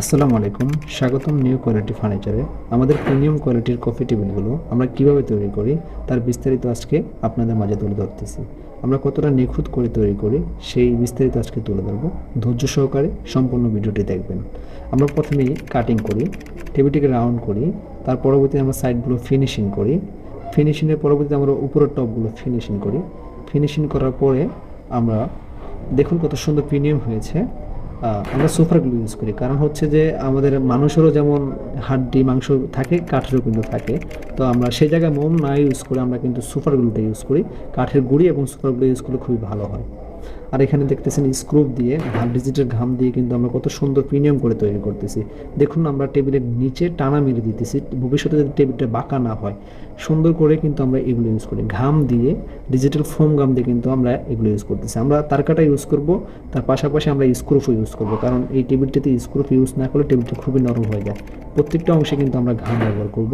আসসালামু আলাইকুম। স্বাগতম নিউ কোয়ালিটি ফার্নিচারে। আমাদের প্রিমিয়াম কোয়ালিটির কফি টেবিলগুলো আমরা কিভাবে তৈরি করি তার বিস্তারিত আজকে আপনাদের মাঝে তুলে ধরতেছি। আমরা কতটা নিখুঁত করে তৈরি করি সেই বিস্তারিত আজকে তুলে ধরবো। ধৈর্য সহকারে সম্পূর্ণ ভিডিওটি দেখবেন। আমরা প্রথমেই কাটিং করি, টেবিলটিকে রাউন্ড করি, তার পরবর্তীতে আমরা সাইডগুলো ফিনিশিং করি। ফিনিশিংয়ের পরবর্তীতে আমরা উপরের টপগুলো ফিনিশিং করি। ফিনিশিং করার পরে আমরা দেখুন কত সুন্দর প্রিমিয়াম হয়েছে। আমরা সোফারগুলো ইউজ করি, কারণ হচ্ছে যে আমাদের মানুষেরও যেমন হাড্ডি মাংস থাকে, কাঠেরও কিন্তু থাকে। তো আমরা সেই জায়গায় মোম না ইউজ করে আমরা কিন্তু সুপারগুলোটা ইউজ করি। কাঠের গুঁড়ি এবং সুপারগুলো ইউজ করলে খুবই ভালো হয়। আর এখানে দেখতেছেন স্ক্রুপ দিয়ে ডিজিটাল ঘাম দিয়ে কিন্তু আমরা কত সুন্দর প্রিমিয়াম করে তৈরি করতেছি। দেখুন আমরা টেবিলের নিচে টানা মেরে দিতেছি, ভবিষ্যতে যদি টেবিলটা বাঁকা না হয় সুন্দর করে কিন্তু আমরা এগুলো ইউজ করি। ঘাম দিয়ে ডিজিটাল ফোম ঘাম দিয়ে কিন্তু আমরা এগুলো ইউজ করতেছি। আমরা তারকাটা ইউজ করব, তার পাশাপাশি আমরা স্ক্রুপও ইউজ করব, কারণ এই টেবিলটিতে স্ক্রুপ ইউজ না করলে টেবিলটা খুবই নরম হয়ে যায়। প্রত্যেকটা অংশে কিন্তু আমরা ঘাম ব্যবহার করব।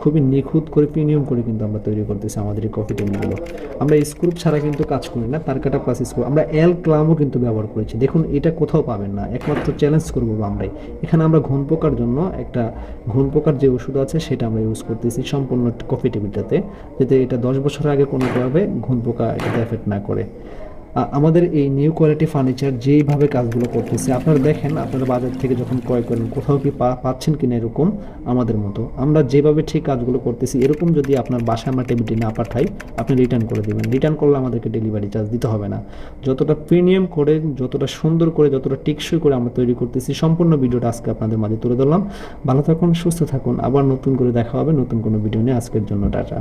খুবই নিখুঁত করে প্রিমিয়াম করে কিন্তু আমরা তৈরি করতেছি আমাদের এই কফি টেবিলগুলো। আমরা স্ক্রুপ ছাড়া কিন্তু কাজ করি না, তারকাটা প্লাস স্ক্রুপ। আমরা এল ক্লামও কিন্তু ব্যবহার করেছি। দেখুন এটা কোথাও পাবেন না, একমাত্র চ্যালেঞ্জ করবো আমরাই। এখানে আমরা ঘুণ পোকার জন্য একটা ঘুণ পোকার যে ওষুধ আছে সেটা আমরা ইউজ করতেছি সম্পূর্ণ কফি টেবিলটাতে, যাতে এটা 10 বছর আগে কোনোভাবে ঘুণ পোকা এটাতে এফেক্ট না করে। আমাদের এই নিউ কোয়ালিটি ফার্নিচার যেইভাবে কাজগুলো করতেছে আপনারা দেখেন, আপনারা বাজার থেকে যখন ক্রয় করেন কোথাও কি পাচ্ছেন কিনা এরকম আমাদের মতো। আমরা যেভাবে ঠিক কাজগুলো করতেছি এরকম যদি আপনার বাসায় আমরা টেবিলটি না পাঠাই আপনি রিটার্ন করে দেবেন। রিটার্ন করলে আমাদেরকে ডেলিভারি চার্জ দিতে হবে না। যতটা প্রিমিয়াম করে, যতটা সুন্দর করে, যতটা টেকসই করে আমরা তৈরি করতেছি সম্পূর্ণ ভিডিওটা আজকে আপনাদের মাঝে তুলে ধরলাম। ভালো থাকুন, সুস্থ থাকুন, আবার নতুন করে দেখা হবে নতুন কোনো ভিডিও নিয়ে। আজকের জন্য টাটা।